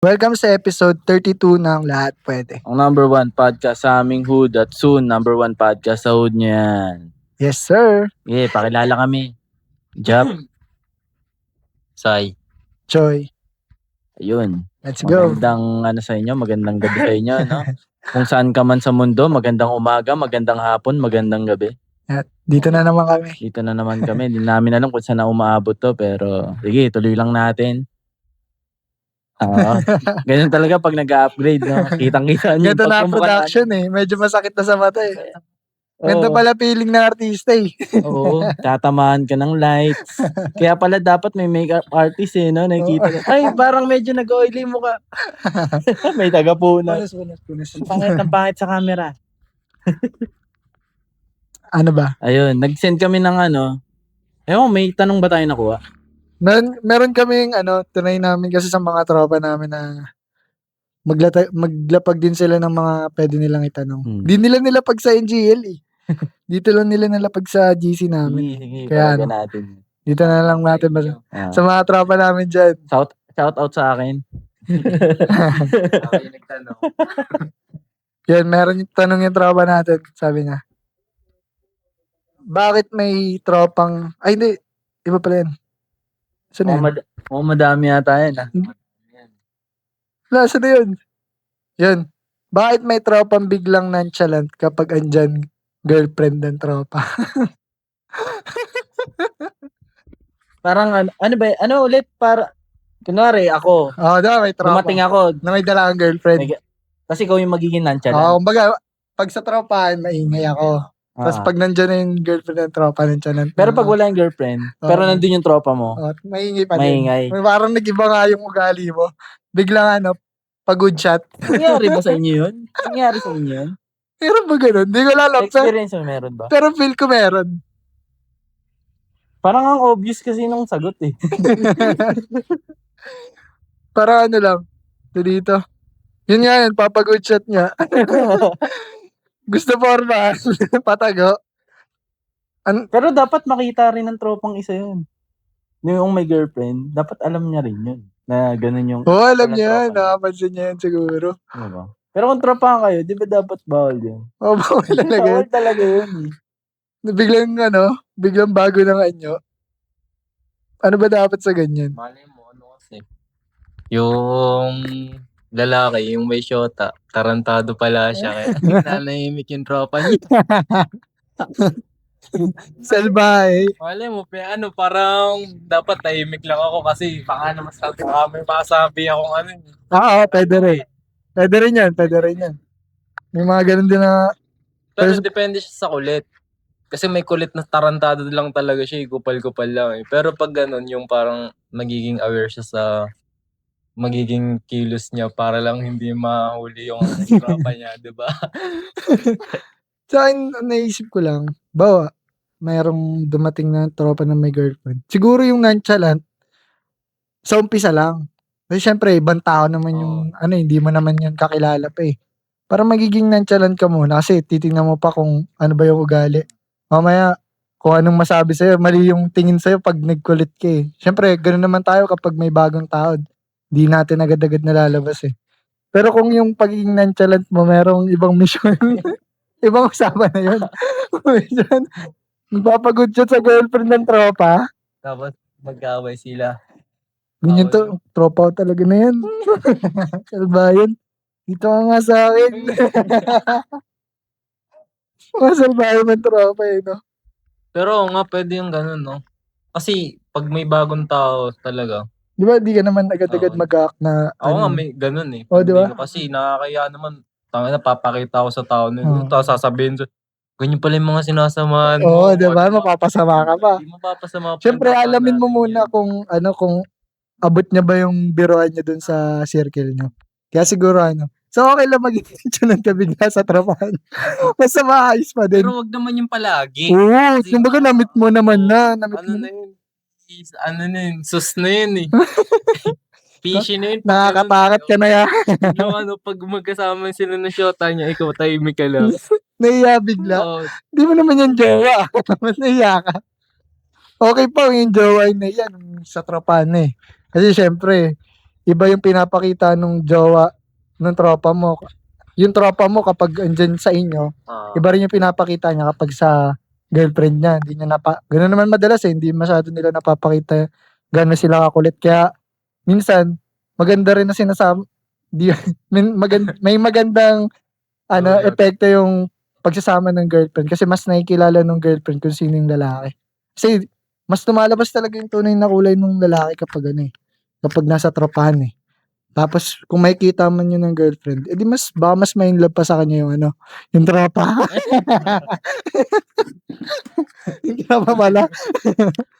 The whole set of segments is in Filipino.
Welcome sa episode 32 ng Lahat Pwede. Ang number one podcast sa aming hood at soon number one podcast sa hood niyo yan. Yes, sir. Yeah, pakilala kami. Jap. Sai. Joy. Ayun. Let's go. Magandang sa inyo, magandang gabi sa inyo, no? Kung saan ka man sa mundo, magandang umaga, magandang hapon, magandang gabi. At dito na naman kami. Dito na naman kami. Hindi namin alam kung saan na umaabot to, pero sige, tuloy lang natin. Ganyan talaga pag nag-upgrade, no? Kitang-kita nyo. Ganito na ang production eh. Medyo masakit na sa mata eh. Ganito pala feeling ng artista eh. Oo, tatamaan ka ng lights. Kaya pala dapat may makeup artist eh, no? Nakikita ka. Ay, parang medyo nag-oily mo ka. May tagapunan. Punas. Ang pangit sa camera. Ano ba? Ayun, nag-send kami ng may tanong ba tayo nakuha? Meron kaming tunay namin kasi sa mga tropa namin na maglapag din sila ng mga pwede nilang itanong. Di nila nilapag sa NGL eh. Dito lang nila nilapag sa GC namin. Sige, kaya natin. Dito na lang natin sa mga tropa namin dyan. Shout out sa akin. Okay, nagtanong. Yan, meron yung tanong yung tropa natin. Sabi niya, bakit may tropang... Ay, hindi. Iba pala yan. Saan yan? Madami yata yan. Saan na yun? Yun. Bakit may tropang biglang nonchalant kapag andyan girlfriend ng tropa? Parang ano ulit? Kunwari ako. May tropa. Dumating ako. Na may dala kang girlfriend. Kasi ikaw yung magiging nonchalant. Kumbaga, pag sa tropa, maingay ako. Tapos pag nandyan na yung girlfriend ng tropa, nonchalant. Pero pag wala yung girlfriend, pero nandun yung tropa mo. Maingay pa din. Maingay. Parang nag-iba nga yung ugali mo. Biglang pag-good shot. Nangyari ba sa inyo yun? Nangyari sa inyo yun? Meron ba ganun? Hindi ko alam. Experience mo meron ba? Pero feel ko meron. Parang ang obvious kasi nung sagot eh. Parang lang. Dito. Yun nga yun, papag-good shot niya. Gusto forma. Patago. Pero dapat makita rin ng tropang isa yun. Yung may girlfriend, dapat alam niya rin yun. Na ganun yung... alam niya. Nakapansin niya yun siguro. Diba? Pero kung tropahan kayo, di ba dapat bawal yun? Bawal talaga. Bawal talaga yun eh. Biglang bago ng anyo. Ano ba dapat sa ganyan? Malay mo, kasi? Yung lalaki, yung may shota, tarantado pala siya. Kaya nanahimik yung tropa niya. Salbahe. Malay mo, parang dapat tahimik lang ako kasi baka naman may masabi akong Pwede rin. Pwede rin yan. May mga ganun din na... Pero depende siya sa kulit. Kasi may kulit na tarantado lang talaga siya, kupal-kupal lang eh. Pero pag ganun, yung parang magiging aware siya sa magiging kilos niya para lang hindi mahuli yung tropa niya, di ba? Sa akin, naisip ko lang, mayroong dumating na tropa na may girlfriend. Siguro yung nonchalant, sa umpisa lang. Kasi syempre, ibang tao naman yung, hindi mo naman yun kakilala pa eh. Para magiging nonchalant ka muna kasi titingnan mo pa kung ano ba yung ugali. Mamaya, kung anong masabi sa'yo, mali yung tingin sa'yo pag nagkulit ka eh. Syempre, ganoon naman tayo kapag may bagong tao. Di natin agad-agad nalalabas eh. Pero kung yung pagiging nonchalant mo, merong ibang mission, ibang usapan na yun. Magpapagood shot sa girlfriend ng tropa. Tapos mag-away sila. Ganyan to, tropa ko talaga na yan. Salbayan. Dito ka nga sa akin. Masalbayan ng tropa eh, no? Pero nga, pwede yung ganun, no? Kasi pag may bagong tao talaga. Di ba, di ka naman agad-agad mag-act na... Ako nga, may ganun eh. Di ba? Kasi nakakaya naman, papakita ako sa tao nito. Tapos sasabihin ko, ganyan pala yung mga sinasamahan mo. Di ba? Mapapasama ka pa. Hindi mapapasama pa. Siyempre, alamin mo muna kung abot niya ba yung biroan niya dun sa circle niyo. Kaya siguro So, okay lang magiging ng kabigla sa trabahan. Basta maayos pa din. Pero wag naman yung palagi. Oo, yung baga namit mo naman na. Ano na yun? Sus na yun eh. Fishy na yun. Nakakatakot ka na yan. Yung pag magkasama sila ng shota niya, ikaw tahimik ka lang. Nahiya bigla. Di mo naman yung jowa. Mas nahiya ka. Okay pa yung jowa na yan sa tropahan eh. Kasi syempre, iba yung pinapakita nung jowa ng tropa mo. Yung tropa mo kapag andyan sa inyo, iba rin yung pinapakita niya kapag sa girlfriend niya. Hindi niya ganun naman madalas hindi masyado nila napapakita gano'n sila kakulit. Kaya minsan, maganda rin na sinasabi, di, may magandang Oo, epekto yung pagsasama ng girlfriend kasi mas nakikilala ng girlfriend kung sino yung lalaki. Kasi mas lumalabas talaga yung tunay na kulay ng lalaki kapag kapag nasa tropahan eh. Tapos kung makikita man yun ng girlfriend, edi baka mas ma-inlove pa sa kanya yung tropa. Yung tropa pala.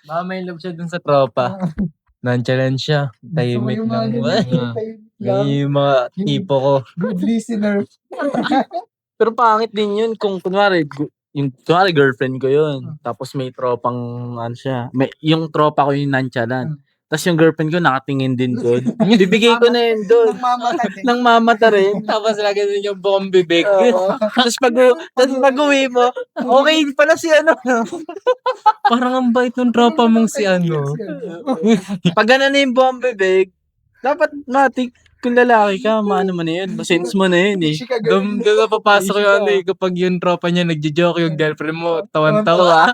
baka may love siya dun sa tropa. Nonchalant siya. Gusto mo Tahimik yung mga lang. ganyan, tahimik lang. Ganyan yung mga tipo ko. Good listener. Pero pangit din yun kung kunwari girlfriend ko yun. Tapos may tropang siya. Yung tropa ko yung nonchalant. Tapos yung girlfriend ko nakatingin din doon. Bibigay ko na yun doon. Nang mamata rin. Tapos lagi din yung buong bibig. Tapos pag-uwi mo, okay pala si Parang ang bait ng tropa mong si ano. Pag gano'n na yung buong bibig, dapat matik kung lalaki ka, maano mo na yun. Masense mo na yun eh. Doon na papasok yung ano eh, kapag yung tropa niya nagjo-joke yung girlfriend mo, tawan-tawa.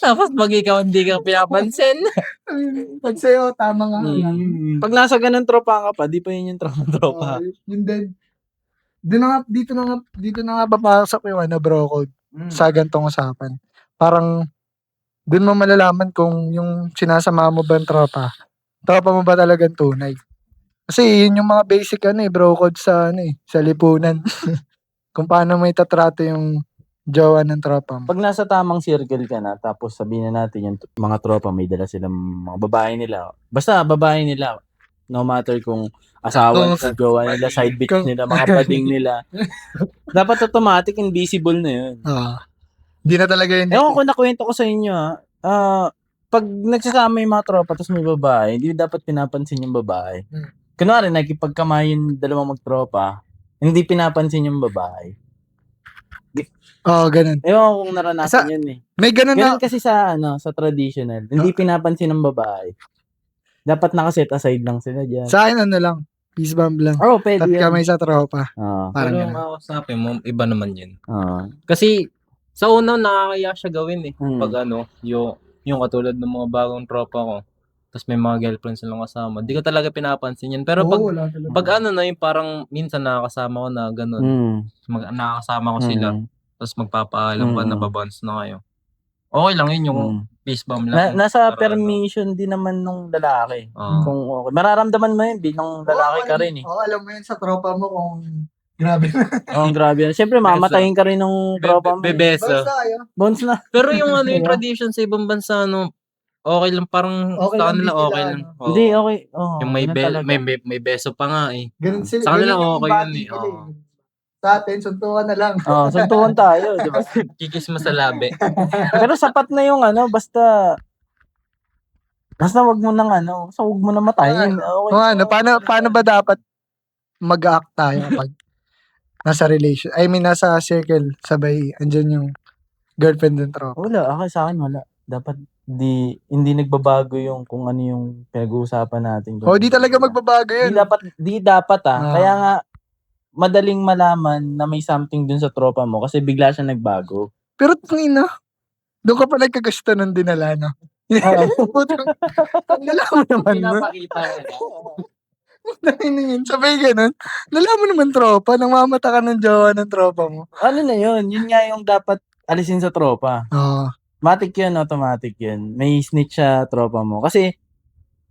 Tapos pag ikaw hindi ka pinapansin. Pag sa'yo, tama nga lang. Pag nasa ganun tropa ka pa, di pa yun yung tropa. Yun din. Dito na nga papasok yung bro code sa gantong usapan. Parang dun mo malalaman kung yung sinasama mo ba ang tropa mo ba talagang tunay. Kasi yun yung mga basic bro code sa sa lipunan. Kung paano mo itatrato yung jowa ng tropa mo. Pag nasa tamang circle ka na, tapos sabihin na natin yung mga tropa, may dala silang mga babae nila. Basta babae nila, no matter kung asawa nila, jowa nila, side bitch nila, mga bading nila. Dapat automatic invisible na yun. Hindi na talaga yun. Ewan ko, nakwento ko sa inyo pag nagsasama yung mga tropa tapos may babae, hindi dapat pinapansin yung babae. Kunwari, nakikipagkamay yung dalawang magtropa, hindi pinapansin yung babae. Ganun. Ewan ko kung naranasan yun eh. May ganun Ganun kasi sa traditional. Hindi pinapansin ng babae. Dapat nakaset aside lang sila dyan. Sa akin lang, peace bomb lang. Pwede At yan. kamay sa tropa. Oo. Parang Pero ganun. makakasapin mo, iba naman yun. Oo. Kasi sa una nakakaya siya gawin eh. Hmm. Pag yung katulad ng mga bagong tropa ko, tapos may mga girlfriends silang kasama. Di ko talaga pinapansin yan. Pero pag na yung parang minsan nakakasama ko na ganun. Nakakasama ko sila. Tapos magpapaalam ka, nababounce na kayo. Okay lang yun, yung peace bomb lang. Nasa permission din naman nung lalaki. Kung okay. Mararamdaman mo yun, bilang lalaki ka rin eh. Alam mo yun sa tropa mo kung grabe. Grabe. Siyempre, mamatayin ka rin ng tropa mo. Bebeso. Bounce na. Pero yung yung tradition sa ibang bansa, okay lang, parang Okay sa lang kanila din sila, okay lang. Hindi, okay. Yung may beso pa nga eh. Ganun sila. Sa kanila ganun yung okay yun body eh. nila Sa atin, suntukan na lang. Suntukan tayo, di ba? Kikis mo sa labi. Pero sapat na yung basta wag mo nang wag mo na matayin. Okay. Paano ba dapat mag-act tayo kapag nasa relation? I mean, nasa circle, sabay, andyan yung girlfriend ng tropa. Wala, sa akin wala. Dapat hindi nagbabago yung kung ano yung pinag-uusapan natin. Di talaga magbabago yun. Di dapat Kaya nga, madaling malaman na may something dun sa tropa mo kasi bigla siya nagbago. Pero doon ka pa nagkagusto ng dinala, no? Nalaman naman, no? Pinapakita Sabay ganun. Nalaman naman tropa, nang mamata ka ng jowa ng tropa mo. Ano na yun? Yun nga yung dapat alisin sa tropa. Automatic yun. May snitch sa tropa mo. Kasi,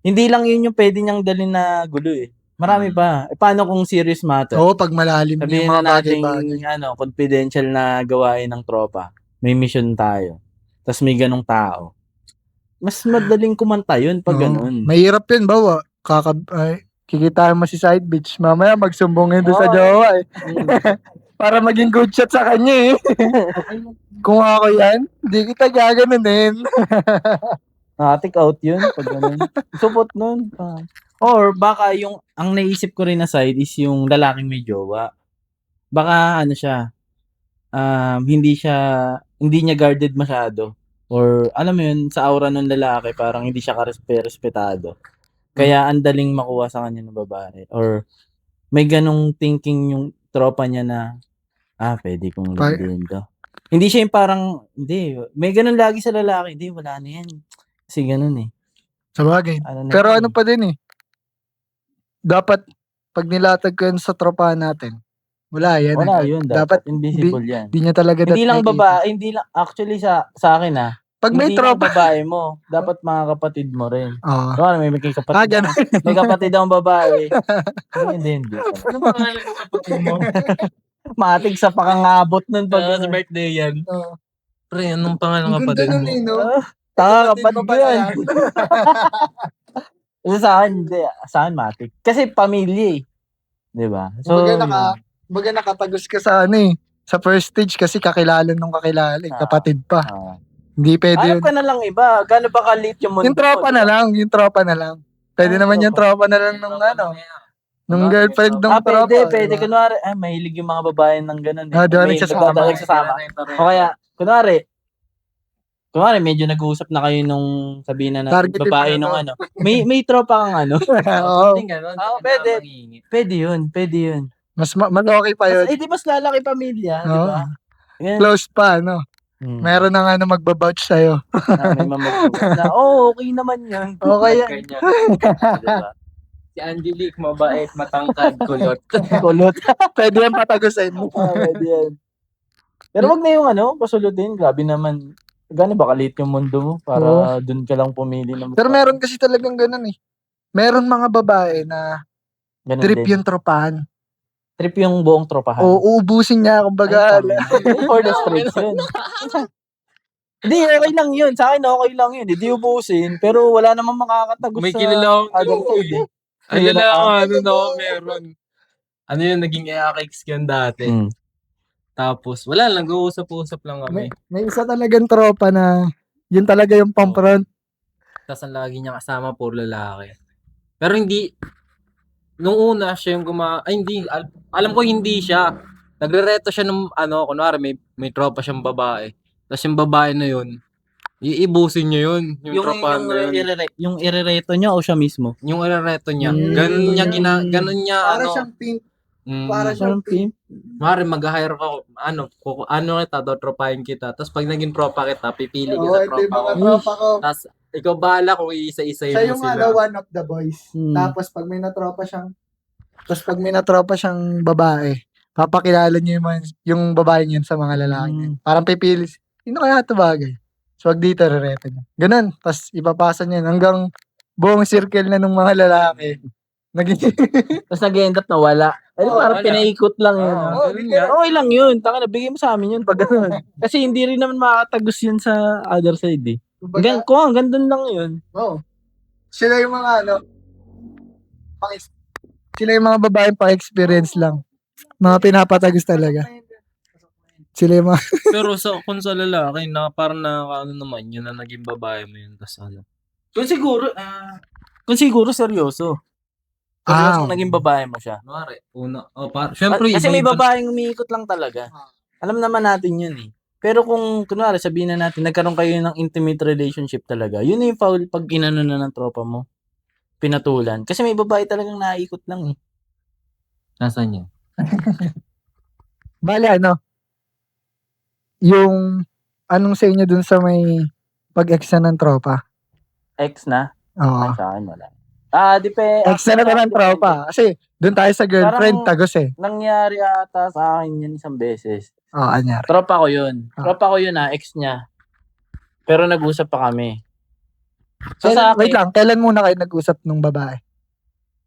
hindi lang yun yung pwede niyang dalhin na gulo eh. Marami pa. Paano kung serious matter? Pag malalim sabihin yung mga na natin, bagay-bagay. confidential na gawain ng tropa. May mission tayo. Tapos may ganong tao. Mas madaling kumanta yun pag ganun. Mahirap yun, bawa. Kikitaan mo si side bitch. Mamaya magsumbong yun doon sa jowa eh. Para maging good shot sa kanya eh. Kung ako yan, di kita gaganunin. Take out yun pag ganun. Support nun. Or baka ang naisip ko rin na side is yung lalaking may jowa. Baka siya, hindi niya guarded masyado. Or alam mo yun, sa aura ng lalaki, parang hindi siya respetado. Kaya ang daling makuha sa kanya ng babae. Or may ganong thinking yung tropa niya na, pwede kong labihin to. Hindi siya yung parang, hindi. May ganon lagi sa lalaki. Hindi, wala na yan. Kasi ganon eh. Sabagay. Ano na Pero yun ano eh. pa din eh. Dapat, pag nilatag ko yun sa tropahan natin, wala yan. Wala agad. yun. Dapat invisible yan. Di niya talaga Hindi lang nakikita. babae, hindi lang, actually sa akin Pag may hindi lang tropa. babae mo, dapat mga kapatid mo rin. Oo. Diba, may kapatid Ganun. may kapatid akong babae. Hindi. Ano ba nga ng kapatid mo? Matig sa pakangabot nun pag Sa birthday yan. Oo. Pre, anong pangalan ng kapatid mo? no? Taka Kapatid mo kapatid pala yan. yan. Kasi sa akin, hindi. Sa akin, matik. Kasi pamilya eh. Diba? So, Baga nakatagos ka sa sa first stage kasi kakilala nung kakilala. Kapatid pa. Hindi pwede hanap ka na lang iba. Gano'n ba kalit yung mundo? Yung tropa na lang. Pwede naman yung tropa na lang nung nung girlfriend nung tropa. Pwede. Kunwari, mahilig yung mga babae ng gano'n eh. Doon May nagsasama. nagsasama. O kaya, kunwari, medyo nag-uusap na kayo nung sabihin na natin, Targeted babae na nung to. may tropa kang Oo. Pwede yun. Mas okay pa yun. Di mas lalaki pamilya, di ba? Close pa, Meron na magbabouch sa'yo. May mamagbukas na, okay naman yun. Okay yan. Diba? Si Angelique, mabait, matangkad, kulot. Pwede yan patagusin. Pwede yan. Pero wag na yung pasulutin. Grabe naman. Gano'n ba kalit yung mundo mo? Para dun ka lang pumili ng Pero meron kasi talagang ganun eh. Meron mga babae na ganun trip din. yung tropahan. Trip yung buong tropahan. Uubusin niya, kumbaga. For the streets yun. Hindi, okay lang yun. Sa akin, okay lang yun. Hindi ubusin. Pero wala namang makakatagos May sa kilala akong other side eh. Meron. Ano yun, naging AX yan dati. Tapos, wala lang, nag-uusap-usap lang kami. May isa talagang tropa na yun talaga yung pampront. Tapos ang lagi niya kasama, puro lalaki. Pero hindi, nung una siya yung hindi, alam ko hindi siya. Nagre-reto siya ng, kunwari may tropa siyang babae. Tapos yung babae na yun, iibusin niya yun. Yung tropa na yun. Yung irereto niya o siya mismo? Yung irereto niya. Ganun niya, Para siyang pimp. Para siyang pimp. Mari, mag-hire ka, kita, tropahin kita. Tapos pag naging tropa kita, pipili kita tropa ko. tropa ko. Tapos, ikaw bahala kung iisa-isayin Siya mo yung sila. one of the boys. Tapos pag may natropa siyang babae, papakilala niyo yung babae niyan sa mga lalaki. Parang pipili, sino kaya ito bagay? So, wag dito, rereto niya. Ganun. Tapos ipapasa niya hanggang buong circle na ng mga lalaki. Tapos nag-end up na wala. Parang pinaikot lang yun. Okay lang yun. Taka na, bigay mo sa amin yun pag gano'n. Kasi hindi rin naman makakatagos yun sa other side eh. Hanggang doon lang yun. Sila yung mga sila yung mga babaeng pa-experience lang. Mga pinapatagos talaga. Sila yung mga... Pero kung sa lalaki, parang naman yun na naging babae mo yun. Tapos Kung siguro seryoso. Seryoso naging babae mo siya. Mare, syempre, Kasi may babaeng umiikot lang talaga. Alam naman natin yun eh. Pero kung, kunwari, sabihin na natin, nagkaroon kayo ng intimate relationship talaga, yun na yung foul pag inano na ng tropa mo. Pinatulan. Kasi may babae talagang naikot lang eh. Nasaan yun? Bale, yung anong sa inyo dun sa may pag-ex na ng tropa? Ex na? Oo. Sa akin wala. Ex na ng tropa. Kasi dun tayo sa girlfriend, Parang tagos eh. Nangyari ata sa akin yun isang beses. Anyari. Tropa ko yun. Tropa ko yun ex niya. Pero nag-usap pa kami. So sa akin, Wait lang, kailan muna kayo nag-usap nung babae?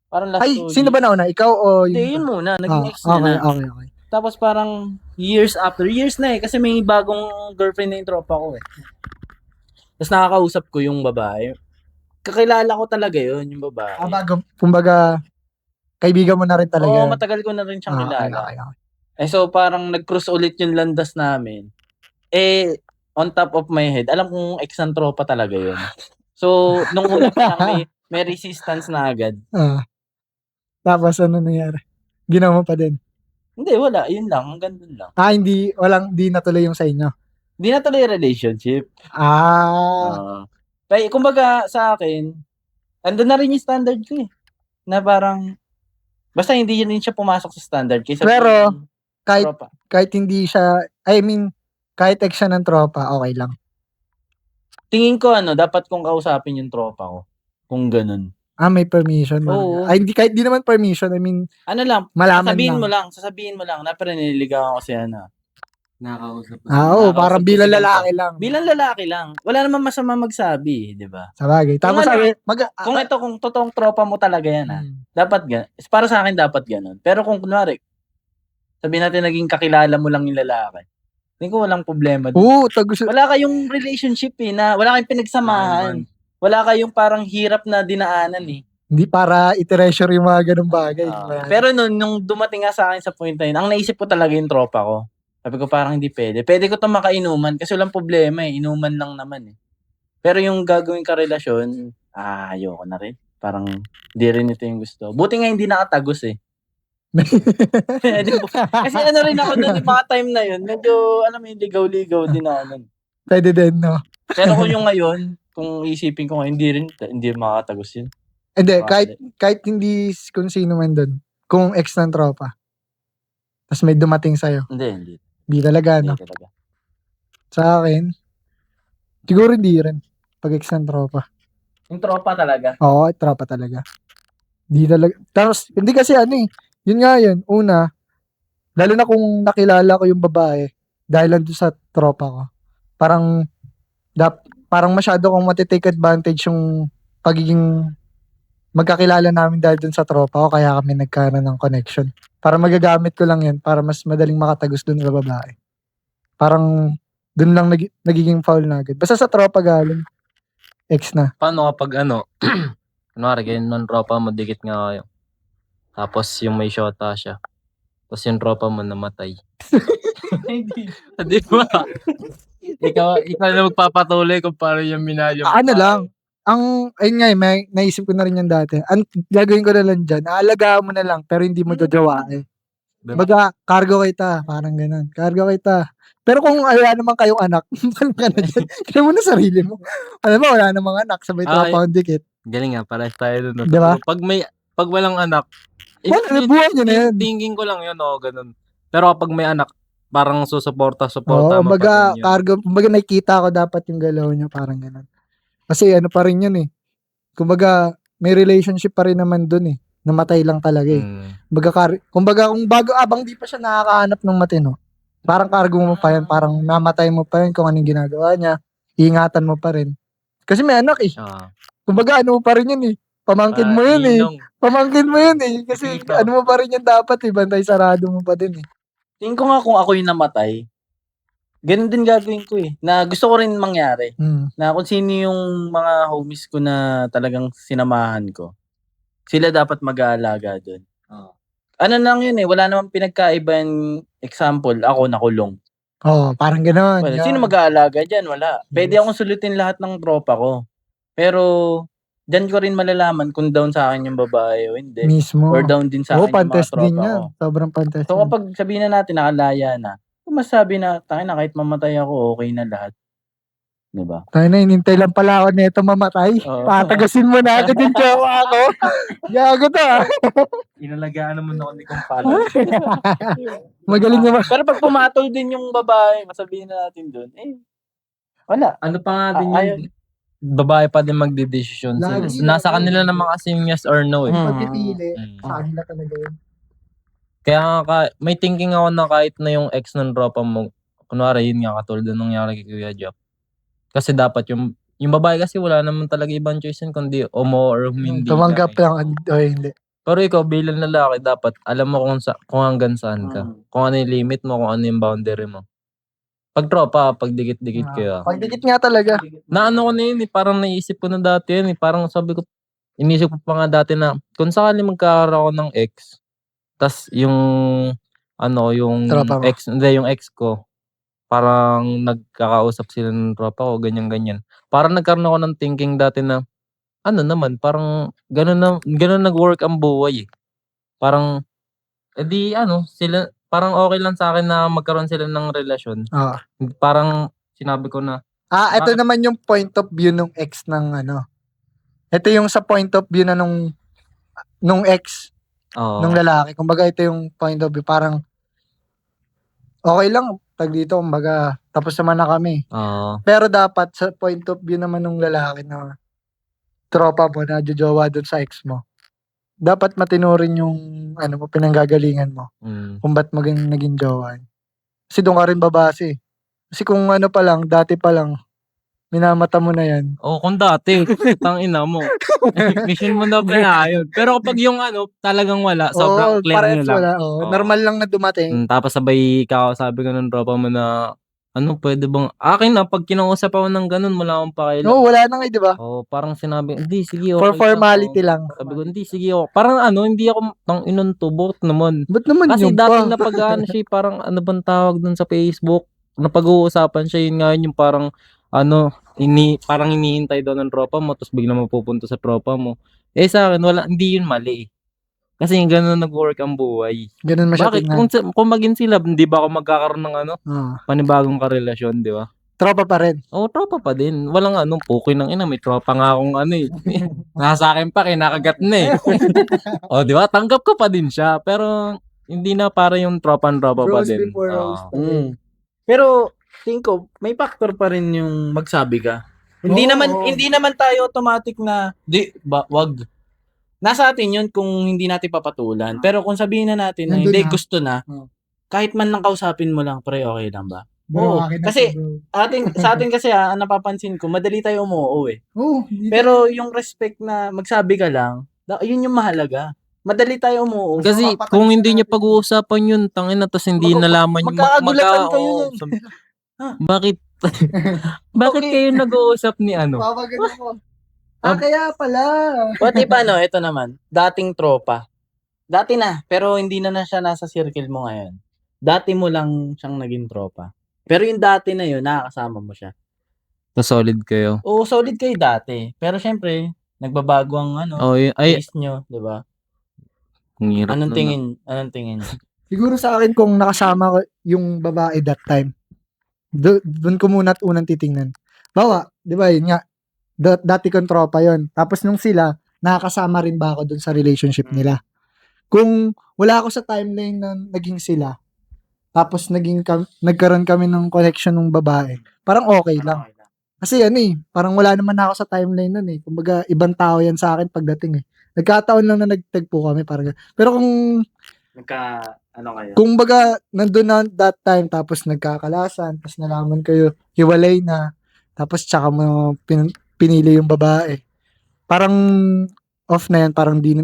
parang last 2 sino ba nauna? Ikaw o Hindi, yun muna. Naging ex niya na. Okay. Tapos parang years na eh. Kasi may bagong girlfriend na yung tropa ko eh. Tapos nakakausap ko yung babae. Kakilala ko talaga yun, yung babae. Kumbaga, kaibigan mo na rin talaga. Oo, matagal ko na rin siyang kilala. Okay. So parang nag-cross ulit yung landas namin. On top of my head, alam kong ex ng tropa talaga yun. So, nung una pa lang, may resistance na agad. Tapos ano nangyari? Ginawa mo pa din? Hindi, wala. Yun lang. Hanggang dun lang. Hindi natuloy yung sa inyo? Hindi na tuloy yung relationship. Kumbaga sa akin, andun na rin yung standard ko eh. Na parang, basta hindi rin siya pumasok sa standard. Kaysa Pero, kahit, tropa. kahit hindi siya, I mean, kahit ex siya ng tropa, okay lang. Tingin ko dapat kong kausapin yung tropa ko. Kung ganun. May permission. Oo. Ay, hindi, kahit di naman permission, I mean, Ano lang, malaman sasabihin mo lang, na pero nililigawan ko si Nakakausap ko. oo, parang Nakakausap ko bilang si ganito. lalaki lang. Bilang lalaki lang. Wala naman masama magsabi, di ba? Sabagay. Tapos Kung sabi, kung totoong tropa mo talaga yan, dapat para sa akin dapat ganun. Pero kung kunwari, sabihin natin naging kakilala mo lang yung lalaki, hindi ko walang problema dun. oo, tagus. Wala kayong relationship na wala kayong pinagsamahan. Wala kayong parang hirap na dinaanan eh. Hindi para i-treasure yung mga ganung bagay. Pero nung dumating nga sa akin sa point na yun, ang naisip ko talaga yung tropa ko. Sabi ko parang hindi pwede. Pwede ko itong makainuman kasi walang problema eh. Inuman lang naman eh. Pero yung gagawin ka relasyon, ayoko na rin. Parang hindi rin ito yung gusto. Buti nga hindi nakatagos eh. Kasi rin ako nun yung mga time na yun, medyo yung ligaw-ligaw din ako nun. Pwede din, no? Pero kung yung ngayon, kung isipin ko hindi makatagos yun. Hindi, kahit hindi kung sino man doon, kung ex ng tropa, tapos may dumating sa'yo. Hindi. Hindi talaga, no? Hindi talaga. Sa akin, siguro hindi rin. Pag ex ng tropa. Yung tropa talaga. Oo, tropa talaga. Hindi talaga. Tapos, hindi kasi yun nga yun, una, lalo na kung nakilala ko yung babae, dahil lang doon sa tropa ko, parang masyado kong matitake advantage yung pagiging magkakilala namin dahil dun sa tropa ko, kaya kami nagkaroon ng connection. Para magagamit ko lang yan, para mas madaling makatagos dun sa babae. Parang, dun lang nagiging foul na agad. Basta sa tropa galing, ex na. Paano kapag kunwari ganyan ng tropa mo, dikit nga kayo. Tapos yung may shota siya. Tapos yung tropa mo namatay. Di ba? ikaw na magpapatuloy kung paano yung minayang. Lang, ayun nga may naisip ko na rin yan dati. Ang gagawin ko na lang dyan, aalagaan mo na lang, pero hindi mo jojowain. Baga, cargo kita, parang ganun. Cargo kita. Pero kung wala naman kayong anak, paano ka na dyan? Kaya mo na sarili mo. Alam mo, wala namang anak, sabay tropa ang dikit. Galing nga, pares tayo dun. Diba? Pag walang anak, buhay nyo na yan. thinking ko lang yun, ganun. Pero kapag may anak, parang susuporta Oo, mo kumbaga, pa din yun. cargo, kumbaga nakikita ko dapat yung galaw nyo, parang ganun. Kasi pa rin yun eh. Kumbaga, may relationship pa rin naman dun eh. Namatay lang talaga eh. Kumbaga, kung abang di pa siya nakakahanap ng matino, parang cargo mo pa yan, parang namatay mo pa rin kung anong ginagawa niya, iingatan mo pa rin. Kasi may anak eh. Kumbaga, mo pa rin yun eh. Pamangkin mo yun eh. Pamangkin mo yun eh. Kasi mo pa rin yan dapat eh. Bantay sarado mo pa din eh. Tingin ko nga kung ako yung namatay, ganun din gagawin ko eh. Na gusto ko rin mangyari. Na kung sino yung mga homies ko na talagang sinamahan ko, sila dapat mag-aalaga doon. Lang yun eh, wala namang pinagkaiba yung example, ako nakulong. Parang gano'n. Well, sino mag-aalaga dyan? Wala. Pwede akong sulutin lahat ng tropa ko. Pero, dyan ko rin malalaman kung down sa akin yung babae o hindi. Mismo. Or down din sa akin yung mga pantes din tropa yan. ko. Sobrang pantes. So kapag sabihin na natin nakalaya na, masabi na, tangina kahit mamatay ako, okay na lahat. Diba? Tayo na, inintay lang pala ako neto mamatay. Patagasin mo na agad yung jowa ko. Gago to ah. Inalagaan naman ako ni Kumpala. Magaling naman. Pero pag pumatol din yung babae, masabihin na natin doon, wala. Ano pa nga din yun? Babae pa din magdidesisyon. Nasa kanila naman kasi yung yes or no eh. Pagpipili, sa kanila talaga yun. Kaya may thinking ako na kahit na yung ex ng tropa mo, kunwari yun nga katulad ng nangyari kay Kuya Jop. Kasi dapat yung babae kasi wala naman talaga ibang choice yun kundi mo or hindi. Tumanggap lang o hindi. Pero ikaw bilang lalaki dapat alam mo kung hanggang saan ka. Kung ano yung limit mo, kung ano yung boundary mo. Pag tropa, pag dikit-dikit kayo. Pag dikit nga talaga. Na ko na yun parang naisip ko na dati yun parang sabi ko, inisip ko pa nga dati na kung sakali magkakaroon ako ng ex, tas yung yung ex ko, parang nagkakausap sila ng tropa ko, ganyan-ganyan. Parang nagkaroon ako ng thinking dati na, parang ganun nag-work ang buhay eh. Parang, sila, parang okay lang sa akin na magkaroon sila ng relasyon. Parang, sinabi ko na, ito naman yung point of view ng ex ng Ito yung sa point of view na nung ex, Oo. nung lalaki. Kumbaga ito yung point of view, parang okay lang, tag dito, kumbaga tapos naman na kami. Oo. Pero dapat sa point of view naman nung lalaki na tropa mo na jojowa dun sa ex mo, dapat matino rin yung ano mo, pinanggagalingan mo Mm. kung ba't naging jowa. Kasi doon ka rin babase. Kasi kung ano pa lang, dati pa lang, minamata mo na yan. Oo, kung dati, tangina mo. Mission mo na pinayon. Pero kapag yung ano, talagang wala, sobrang clear nyo parehas lang. wala. Oo, Oo. normal lang na dumating. Tapos sabay kakasabi ka ng tropa mo na, ano, pwede bang, akin na, pag kinausap ako ng ganun, wala akong pakialam. Oo, wala na nga, di ba? Oo, parang sinabi, hindi, sige, For okay formality lang. Sabi ko, hindi, sige, okay. Parang ano, hindi ako, tang inon to, bot naman. Ba't naman Kasi yun dating pa? napag-ano siya, parang ano bang tawag dun sa Facebook, napag-uusapan siya, yun nga yun, yung parang, ano, parang hinihintay daw ng tropa mo, tapos biglang mapupunta sa tropa mo. Eh sa akin, wala, hindi yun mali. Kasi yung ganun nag-work ang buhay. Ganun mo siya Bakit? tingnan. Kung maging sila, hindi ba ako magkakaroon ng ano, Oo. panibagong karelasyon, di ba? Tropa pa rin. Oo, tropa pa din. Walang ano, pukoy ng ina, may tropa nga akong ano eh. Nasa akin pa, kinakagat na eh. O, di ba? Tanggap ko pa din siya. Pero, hindi na para yung tropa-tropa pa Bros din. before hoes Oo. pa rin. Pero tingin ko may factor pa rin yung magsabi ka. Hindi Oo, naman oo. hindi naman tayo automatic na wag. Nasa atin 'yun kung hindi natin papatulan. Pero kung sabihin na natin na Nandun hindi na. gusto na, Oo. kahit man lang kausapin mo lang, pre, okay lang ba? Bro, Oo, akin na kasi to, bro. sa atin kasi ang napapansin ko, madali tayo umuo eh. Oo, hindi Pero yung respect na magsabi ka lang, yun yung mahalaga. Madali tayo umuo. Kasi, kung hindi niya pag-uusapan yun, tangina, tas hindi nalaman yung Magkakagulatan kayo nun. bakit? Bakit Okay. kayo nag-uusap ni ano? Papagano mo. Kaya pala. What if ano, ito naman, dating tropa. Dati na, pero hindi na siya nasa circle mo ngayon. Dati mo lang siyang naging tropa. Pero yung dati na yun, nakakasama mo siya. So, solid kayo. Oo, solid kayo dati. Pero syempre, nagbabago ang ano, Oh, ay, taste nyo, di ba? ang hirap Anong nun, tingin? Anong tingin? Siguro sa akin kung nakasama ko yung babae that time, doon ko muna at unang titingnan. Bawa, di ba yun nga, dati kong tropa yon. Tapos nung sila, nakakasama rin ba ako doon sa relationship nila. Kung wala ako sa timeline na naging sila, tapos nagkaroon kami ng connection ng babae, parang okay lang. Kasi ano eh, parang wala naman ako sa timeline nun eh. Kumbaga, ibang tao yan sa akin pagdating eh. Nagkataon lang na nagtagpo kami, parang ganun. Pero Ano kayo? kung baga, nandun na that time, tapos nagkakalasan, tapos nalaman kayo, hiwalay na, tapos tsaka mo pinili yung babae. Parang off na yan, parang di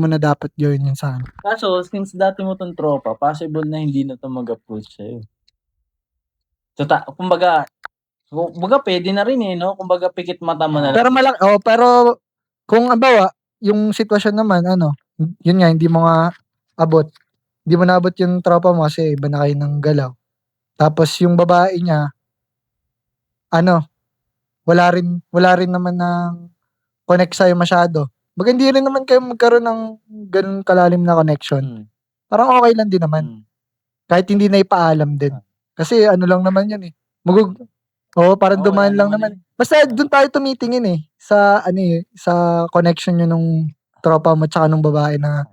mo na dapat gawin yun sa akin. Kaso, since dati mo tong tropa, possible na hindi na to mag-approach sa'yo. Kumbaga pwede na rin eh, no? Kumbaga pikit mata mo na lang. Pero kung abawa, yung sitwasyon naman, ano, yun nga, hindi mo nga abot. Hindi mo naabot yung tropa mo kasi iba na kayo ng galaw. Tapos yung babae niya, ano, wala rin naman ng connect sa'yo masyado. Baga hindi rin naman kayo magkaroon ng ganun kalalim na connection. Parang okay lang din naman. Kahit hindi na ipaalam din. Kasi ano lang naman yun eh. Parang Oo, dumaan wala lang naman naman. Basta doon tayo tumitingin eh. Sa sa connection nyo nung tropa mo tsaka nung babae na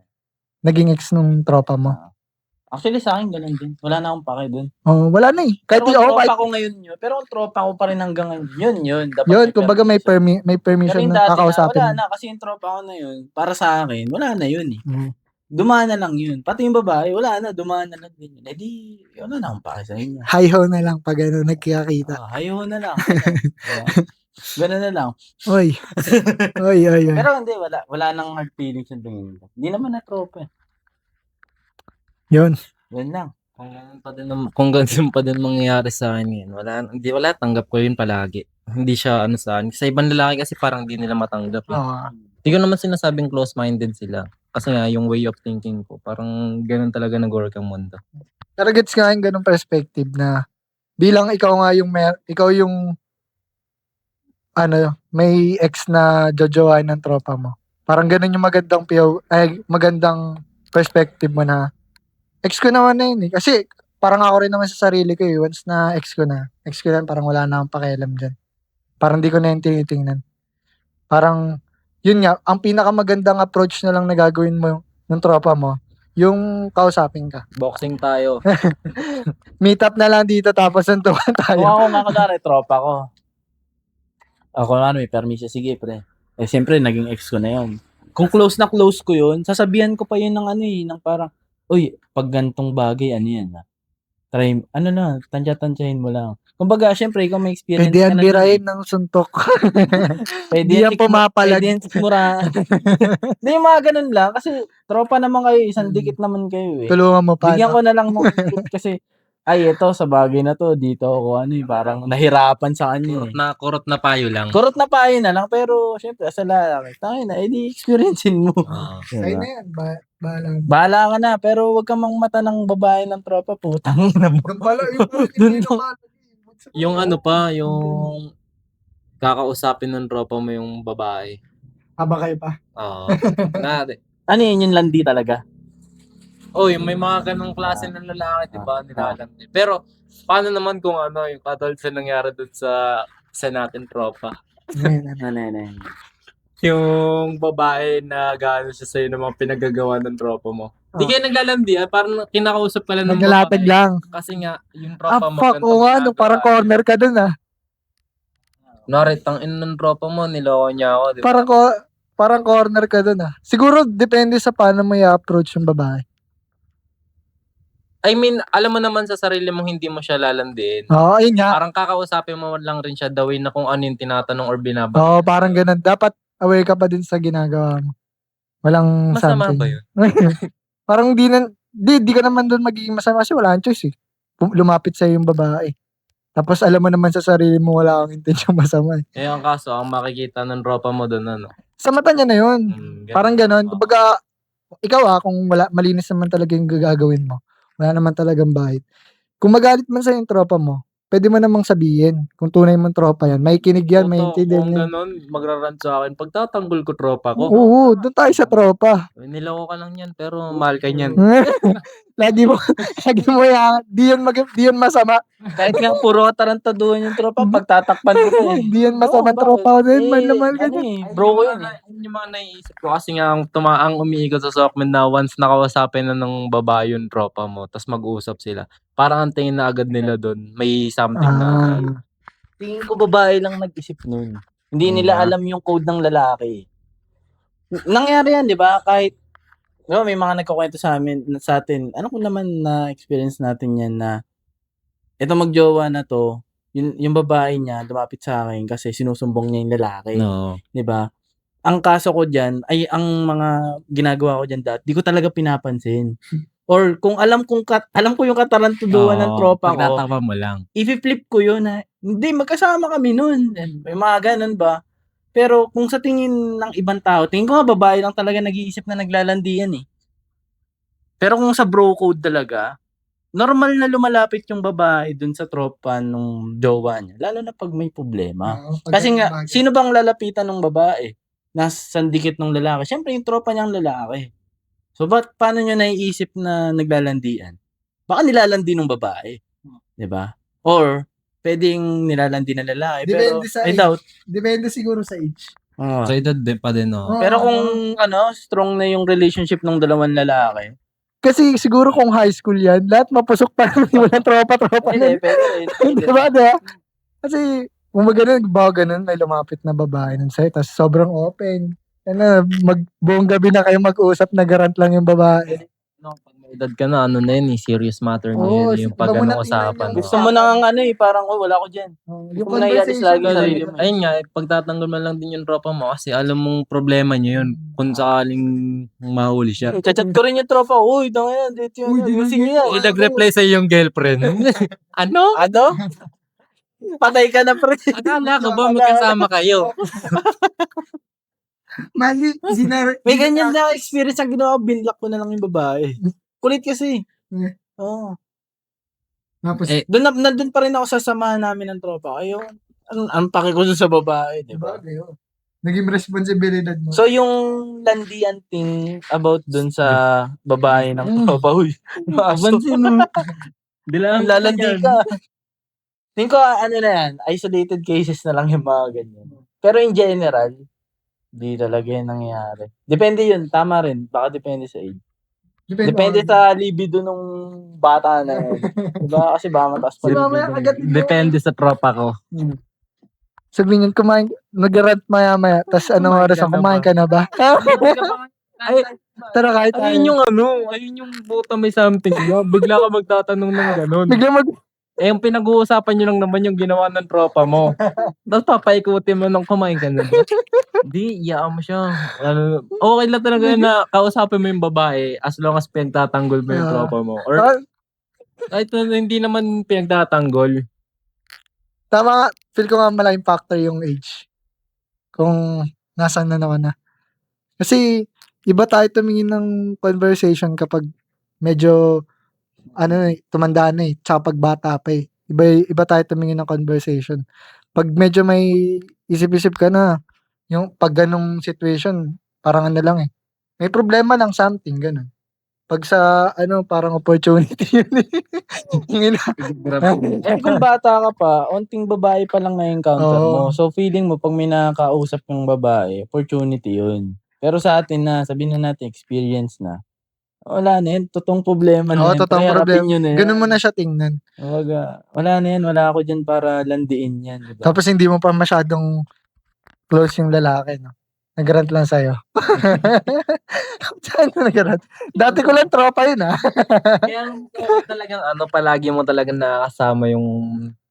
naging ex nung tropa mo. Actually sa akin ganun din. Wala na akong pake dun. Wala na eh. Kahit Pero kung ako, tropa ko ngayon yun, pero kung tropa ko pa rin hanggang ngayon, yun. Dapat yun, kumbaga may Pero permission yung na dati na, kakausapin wala mo. na. Kasi yung tropa ko na yun, para sa akin, wala na yun eh. Mhm. Dumaan na lang yun. Pati yung babae, wala na, dumaan na lang din yun. Eh di, wala na akong pake sa inyo. Hi-ho na lang pag nagkikita. Hayo na lang. Ganun na lang. Oy. Oy. Pero hindi, wala nang hard feelings yung tingin ko. Hindi naman na tropa eh. Yun. Yun lang. Kung ganun pa din mangyayari sa akin yun, wala, tanggap ko yun palagi. Hindi siya ano sa akin. Sa ibang lalaki kasi parang hindi nila matanggap eh. Hindi ko naman sinasabing close-minded sila. Kasi nga, yung way of thinking ko, parang ganun talaga nag-work ang mundo. Pero gets nga yung ganung perspective na bilang ikaw yung may ex na jojowain ng tropa mo. Parang ganun yung magandang perspective mo na ex ko naman na yun eh. Kasi parang ako rin naman sa sarili ko eh. Once na ex ko na, parang wala na akong pakialam dyan. Parang di ko na yung tinitingnan. Parang yun nga, ang pinakamagandang approach na lang na gagawin mo ng tropa mo, yung kausapin ka. Boxing tayo. Meet up na lang dito tapos suntukan Kung tayo. ako nga kunwari, tropa ko. Ako ano, may permission, sige pre. Eh, siyempre, naging ex ko na yun. Kung close na close ko yun, sasabihan ko pa yun ng ano eh, ng parang, uy, pag gantong bagay, ano yan try, ano na, tansya-tansyahin mo lang. Kumbaga, siyempre, ikaw may experience Pwede yan ka na dun. birahin ng suntok. Pwede Di yan pumapalag. Pwede yan sikmura. Hindi, yung mga ganun lang. Kasi, tropa naman kayo, isang dikit naman kayo eh. Tulungan mo pa. Bigyan no? ko na lang ng tip kasi, ay, ito, sa bagay na to, dito ako, ano eh, parang nahirapan sa kanya eh. Kurot na payo lang. Kurot na payo na lang, pero, syempre, sa lalaki, tayo na, edi, experiencein mo. Oo. Ay Diba? na yan. Bahala. Bahala ka na, pero wag kang mangmata ng babae ng tropa, putang ina mo. Bahala yung Yung ano pa, yung kakausapin ng tropa mo yung babae. Haba kayo pa. Oo. Ano yun, yung landi talaga? Yung may mga ganong klase ng lalaki, di ba? Nilalandi. Pero, paano naman kung ano, yung katulad sa nangyari dun sa natin tropa? Ano. Yung babae na gano'n siya sa'yo ng mga pinagagawa ng tropa mo. Di kayo naglalandi, parang kinakausap ka lang ng Naglalapit babae. lang. Kasi nga, yung tropa mo, Fuck, ganito ano, ginagawa. parang corner ka dun Kunwari, tangin ng tropa mo, niloko niya ako, di ba? Parang corner ka dun Siguro, depende sa paano mo i-approach yung babae. I mean, alam mo naman sa sarili mo, hindi mo siya lalandiin. Oo, ayun nga. Parang kakausapin mo lang rin siya the way na kung ano yung tinatanong or binabanggit. Oo, parang ganun. Dapat aware ka pa din sa ginagawa mo. Walang Masama something. ba yun? Parang di ka naman doon magiging masama kasi wala kang choice eh. Lumapit sa'yo yung babae. Tapos alam mo naman sa sarili mo wala kang intensyong masama eh. Eh, ang kaso, ang makikita ng tropa mo doon, ano? Sa mata niya na yun. Parang ganun. Kumbaga, ikaw kung malinis naman talaga yung gagawin mo. Wala naman talagang bahid. Kung magalit man sa yung tropa mo, pwede mo namang sabihin. Kung tunay mong tropa yan, may kinig yan, may intindihan Kung yan. ganun, magrarant sa akin, pagtatanggol ko tropa ko. Oo, doon tayo sa tropa. Niloko ka lang yan, pero mahal ka niyan. lagi mo yan. Di yun masama. Kahit nga puro katarantaduhan yung tropa, pagtatakpan ko Di yan masama tropa ko din. Mahal na mahal ka ano dyan. bro ko yun eh. Yung mga naiisip ko kasi nga ang umiikot sa Sokmen na once nakawasapin na ng babae yung tropa mo, tapos mag-uusap sila. Parang ang tingin na agad nila doon, may something na agad. Tingin ko babae lang nag-isip nun. Hindi nila alam yung code ng lalaki. Nangyari yan, di ba? Kahit, may mga nagkukwento sa atin. Ano ko naman na experience natin yan na ito magjowa na to, yung babae niya lumapit sa akin kasi sinusumbong niya yung lalaki. No. Di ba? Ang kaso ko dyan, ay ang mga ginagawa ko dyan dati, di ko talaga pinapansin. Or kung alam ko yung katarantuduhan ng tropa ko, pagtatakpan mo lang. i-flip ko yun hindi, magkasama kami nun. May mga ganun ba? Pero kung sa tingin ng ibang tao, tingin ko nga babae lang talaga nag-iisip na naglalandian eh. Pero kung sa bro code talaga, normal na lumalapit yung babae dun sa tropa nung jowa niya. Lalo na pag may problema. Kasi nga, sino bang lalapitan ng babae? Nasa dikit ng lalaki. Siyempre, yung tropa niyang lalaki. So, paano niya naiisip na naglalandian? Baka nilalandi ng babae. Diba? Or, pwedeng nilalandi ng lalaki. Depende pero, sa I age. doubt. Depende siguro sa age. So, edad din pa din, no? Pero kung, strong na yung relationship ng dalawang lalaki. Kasi siguro kung high school yan, lahat mapusok pa rin. Walang tropa-tropa Pwede. diba? Kasi, kung bawa ganun, may lumapit na babae nun sa'yo, tapos sobrang open. Buong gabi na kayo mag-usap, nagarant lang yung babae. No, pag may edad ka na, ano na yun, serious matter na Oo, yun, yung pag iba mo na anong tingnan usapan. yung Gusto mo nang parang, wala ko dyan. Yung Gusto mo na ialis lagi yung sarili mo. Ayun nga, pagtatanggol mo lang din yung tropa mo kasi alam mong problema niyo yun kung sakaling mahuli siya. Chat ko rin yung tropa. Uy, tanga yan. Dito yun. Sige yan. Nag-reply sa yung girlfriend. Ano? Patay ka na, pre. Akala ko ba magkasama kayo? Mali, May ganyan na experience ang ginawa. Binlock ko na lang yung babae. Kulit kasi. Oo. Tapos, Doon pa rin ako sa samahan namin ng tropa. Ayun. Ang paki ko sa babae, di ba? Naging responsibilidad mo. So, yung landian thing about dun sa babae ng tropa. Uy, Abansin mo. lalandi ka. Tingin ko, na yan, isolated cases na lang yung mga ganyan. Pero in general, Hindi talaga yan nangyayari. Depende yun, tama rin. Baka depende sa age. Depende Depende sa libido nung bata na yun. Diba? Kasi baka mataas pa Si mamaya libido. agad yun. Depende sa tropa ko. Sabihin yun, kumain, nag-rant maya-maya, tas anong Kumain oras ka ang na kumain ba? ka na ba? Ay, Tara, kahit tayo. ayun yung buta may something. Bigla ka magtatanong ng ganun. Bigla Eh, yung pinag-uusapan nyo lang naman yung ginawa ng tropa mo. Tapos papaikutin mo nung kumain ka na ba? Hindi, iyaan mo siya. Okay lang talaga na kausapin mo yung babae as long as pinagtatanggol mo yung tropa mo. Or kahit hindi naman pinagtatanggol. Tama nga, feel ko nga malaking factor yung age. Kung nasaan na naman na. Kasi, iba tayo tumingin ng conversation kapag medyo, tumanda na eh. Tsaka pag bata pa eh. Iba tayo tumingin ng conversation. Pag medyo may isip-isip ka na, yung pag ganong situation, parang lang eh. May problema lang something, ganun. Pag sa, parang opportunity yun eh. Kung bata ka pa, onting babae pa lang na-encounter Oo. mo. So, feeling mo, pag may nakakausap yung babae, opportunity yun. Pero sa atin na, sabihin na natin, experience na. Wala na yan. Totoong problema na Oo, yan. totoong Pre, harapin problema. nyo na yan. Ganun mo na siya tingnan. Wala na yan. Wala ako dyan para landiin yan. Diba? Tapos hindi mo pa masyadong close yung lalaki, no? Nagrant lang sa'yo. Saan na nagrant? Dati ko lang tropa yun, Kaya talagang palagi mo talagang nakakasama yung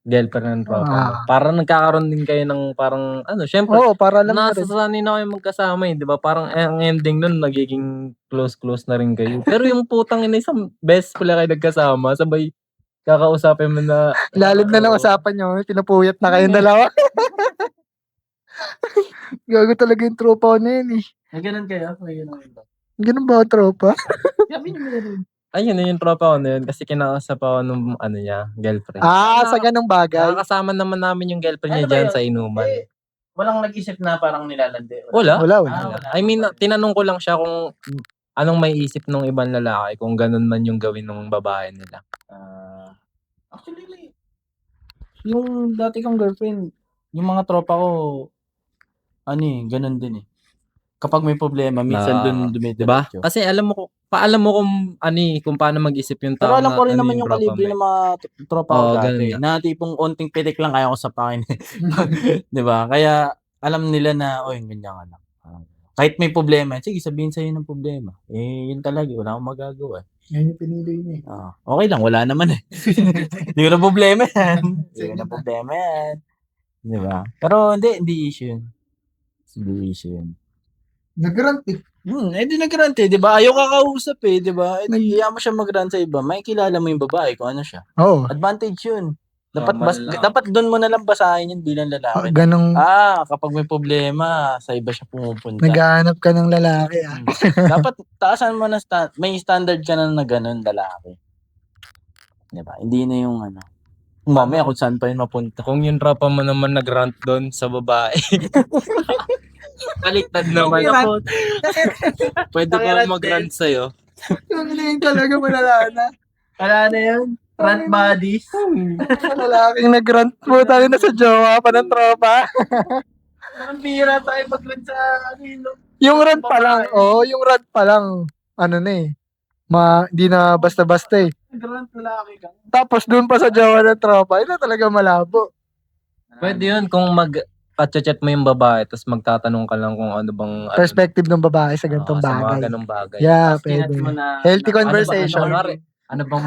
girlfriend ng tropa mo. Parang nagkakaroon din kayo ng parang syempre, Oo, para alam mo rin. nasasanay na kayo magkasama eh, di ba? Parang ang ending nun, nagiging close na rin kayo. Pero yung putang ina, isang best pala kayo nagkasama, sabay kakausapin mo na. Lalim na ng usapan nyo, pinupuyat na kayong dalawa. Gago talaga yung tropa ko na yun eh. May ganun kayo? May ganun ba? Ganun ba ang tropa? Sabi niyo meron. Ayun yung tropa ko na yun kasi kinakausap ako nung niya, girlfriend. Sa ganung bagay. Nakakasama naman namin yung girlfriend niya Ano ba dyan yun? sa inuman. Walang nag-isip na parang nilalandi. Wala. Wala. I mean, tinanong ko lang siya kung anong may isip ng ibang lalaki kung ganun man yung gawin ng babae nila. Actually, yung dati kong girlfriend, yung mga tropa ko, ganun din eh. Kapag may problema, minsan dun Diba? dumidiretso. Kasi alam mo kung kung paano mag-isip yung tao. Pero alam ko rin na naman yung tropa kalibre mo. ng mga tropa ko Oo, dati. ganun nga. Na tipong onting pitik lang kaya ko sapakin. Di ba? Kaya alam nila na, ganyan ka lang. Kahit may problema, sige sabihin sa'yo ng problema. Yun talaga, wala akong magagawa. Yan yung pinili niya eh. Okay lang, wala naman eh. Hindi ko na problema yan. Hindi ko na problema yan. Di ba? Pero hindi issue yun. Hindi issue yun. Nagrant eh. Di nag-rant eh, di ba? Ayaw kakausap eh, di ba? Hiya mo siya mag-rant sa iba, may kilala mo yung babae kung ano siya. Oo. Advantage yun. Tama lang. Dapat doon mo na lang basahin yun bilang lalaki. Ganong Kapag may problema, sa iba siya pumupunta. naghahanap ka ng lalaki Dapat taasan mo na may standard ka na ganun lalaki. Di ba? Hindi na yung mamaya kung saan pa yun mapunta. Kung yung tropa mo naman nag-rant doon sa babae. Baliktad naman ako. Pwede ba mag-rant sa'yo? Ano na yun talaga malala na. Wala na yun. Rant buddies. Lalaking nagrant mo tayo na sa jowa pa ng tropa. Ang bira tayo mag-rant sa Yung rant pa lang, yung rant pa lang, hindi na basta-basta eh. Nag-rant lalaki ka. Tapos doon pa sa jowa ng tropa, na talaga malabo. Pwede yun kung mag-chat mo yung babae tapos magtatanong ka lang kung ano bang Perspective ng babae sa ganitong sa mga bagay. ganong bagay. Yeah, Tapos tinat pwede. mo na, Healthy Ano conversation. bang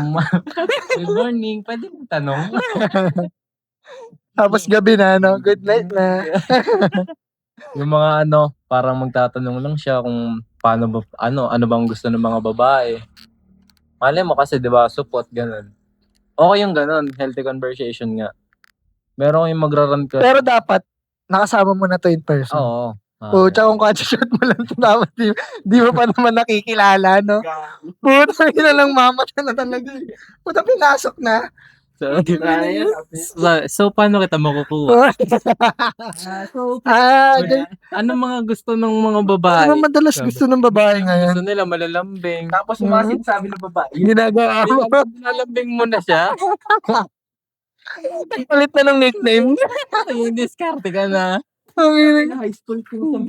good morning, pwede mong tanong. Tapos gabi na, good night na. Yung mga parang magtatanong lang siya kung paano ba, ano bang gusto ng mga babae. Malay mo kasi 'di ba, support ganun. Okay yung ganun, healthy conversation nga. Meron yung magra-rant ka. Pero dapat, nakasama mo na to in person. Oo. Tsaka kung ka-shoot mo lang ito, dapat di mo pa naman nakikilala, no? Puta, na lang mamata na talaga. Puta, pinasok na. So paano kita makukuha? Ano mga gusto ng mga babae? Ano madalas gusto ng babae ngayon? Gusto nila malalambing. Tapos yung mga sinasabi ng babae. Ginagawa mo. Malalambing mo na siya. Palit na ng nickname. Yung diskarte ka na. Ang High school ko.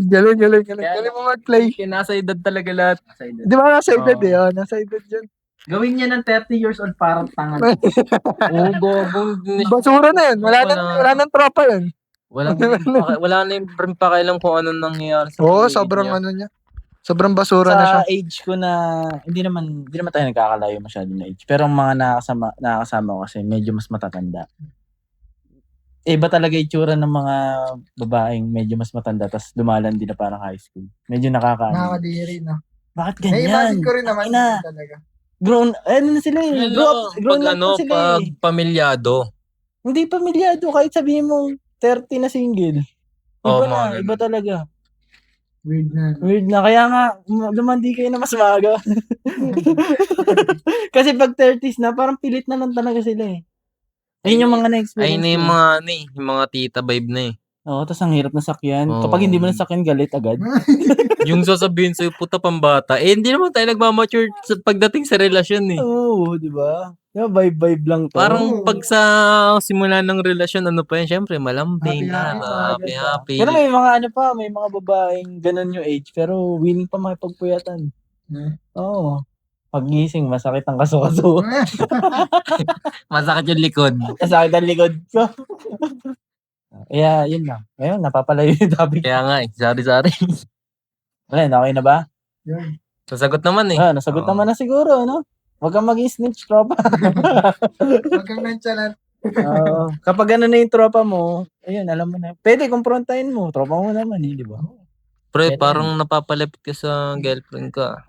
galing. Kaya- Galing mo mag-play. Nasa edad talaga lahat. Di ba nasa edad Oo. eh? Oh, nasa edad yun. Gawin niya ng 30 years old parang tanga. Oo, gobong. Basura na yun. Wala nang tropa yun. Wala na yung pakialam kung anong nangyayari sa Oo, paligid sobrang niya. ano niya. Sobrang basura na siya. Sa age ko na hindi naman tayo nagkakalayo masyado na age. Pero ang mga nakakasama ko kasi medyo mas matatanda. Iba talaga itsura ng mga babaeng medyo mas matanda tapos dumalan din na parang high school. Medyo nakakaano. Nakakadiri na. Bakit Nai-imagine ganyan? ko rin naman Ina. talaga. Grown, na sila eh. Grown Pag up na sila pag eh. pamilyado. Hindi pamilyado kahit sabihin mo 30 na single. Iba Oo, na, mga iba ganun. talaga. Weird na. Weird na. Kaya nga, lumandi kayo na mas maaga. Kasi pag 30s na, parang pilit na lang talaga sila eh. Ayun yung mga na-experience Ayun na yung ko. mga, yung mga tita vibe na eh. Oo, tapos ang hirap na sakyan. Oo. Kapag hindi mo nasakyan, galit agad. Yung sasabihin sa'yo, puta pambata. Hindi naman tayo nagmamature pagdating sa relasyon eh. Oo, di ba? Diba, vibe lang to. Parang pag sa simula ng relasyon, ano pa yun, syempre malambing Happy, happy. Pero may mga may mga babaeng ganun yung age, pero willing pa makipagpuyatan. Oo. Pagising, masakit ang kaso-kaso. Masakit yung likod. Masakit ang likod ko. Kaya, yun lang. Ngayon, napapalayo yung topic. Kaya nga eh, sari-sari. Wala, okay na ba? Yun. Sasagot naman eh. Nasagot Oo. naman na siguro, no? Huwag kang mag-snitch, tropa. Huwag kang nonchalant. Kapag ano na yung tropa mo, ayun, alam mo na. Pwede, kumprontahin mo. Tropa mo naman, di ba? Pre, Kaya parang napapalapit ka sa girlfriend ka.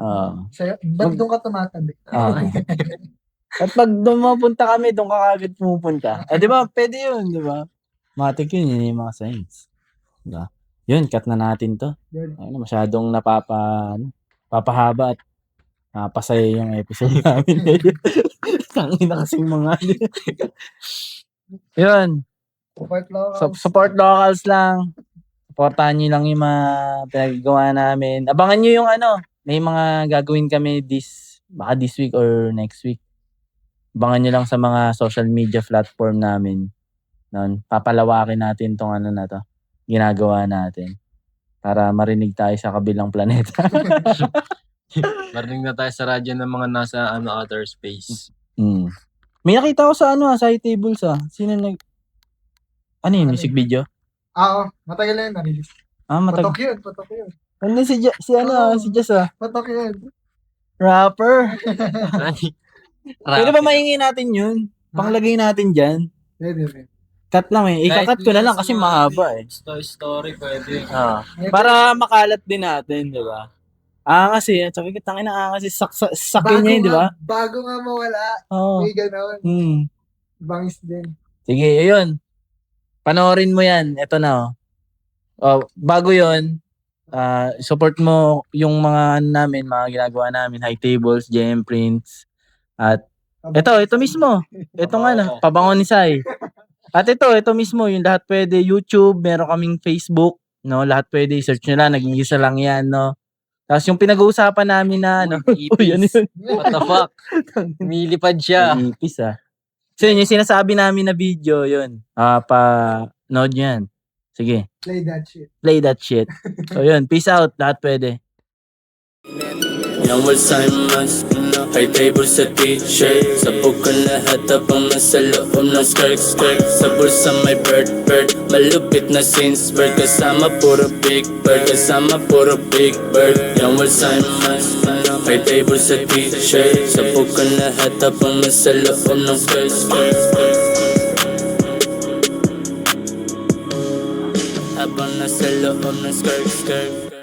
Sa'yo, ba't doon ka tumatabi? At pag dumapunta kami, doon ka agad pumupunta. Di ba? Pwede yun, di ba? Matik yun yung mga signs. Diba? Yun, cut na natin to. Yun. Ayun, masyadong papahaba at napasaya yung episode namin ngayon. Tangina kasing mga yun. Support locals lang. Supportahan nyo lang yung mga pinagagawa namin. Abangan nyo yung may mga gagawin kami baka this week or next week. Abangan nyo lang sa mga social media platform namin. Noon, papalawakin natin tong na to. Ginagawa natin. Para marinig tayo sa kabilang planeta. Marinig na tayo sa radyo ng mga nasa outer space. May nakita ko sa sa iTables Sino ano yun, music video? Oo, matagal na yun na-release. Patok yun. Ano si Jess Patok yun. Rapper. Pwede ba Rapid. mahingi natin yun? Panglagay natin dyan. Pwede. Cut lang eh. Ikakat ko na lang kasi mahaba eh. Story pwede. Para makalat din natin, di ba? Angas eh. Sabi ko, tangin na angas eh. Sakin niya yun, di ba? Bago nga mawala. Oo. May gano'n. Bangis din. Sige, ayun. Panoorin mo yan. Ito na bago yun, support mo yung mga namin, mga ginagawa namin, High Tables, JM Prints, at ito mismo. Ito nga pabango ni Sai. At ito mismo, yung lahat pwede, YouTube, meron kaming Facebook, no? Lahat pwede, search nyo lang, nag-iisa lang yan, no? Tapos yung pinag-uusapan namin na, yan yun. What the fuck? Milipad siya. Ipis So yun, yung sinasabi namin na video, yun. Pa-nood nyo yan. Sige. Play that shit. So yun, peace out, lahat pwede. Yang Alzheimer's, high table sa t-shirt. Sabog ko lahat habang nasa loob ng skirt. Sa bulsa may bird. Malupit na since bird. Kasama puro big bird. Yang Alzheimer's, high table sa t-shirt. Sabog ko lahat habang nasa loob ng skirt. Habang nasa loob ng skirt.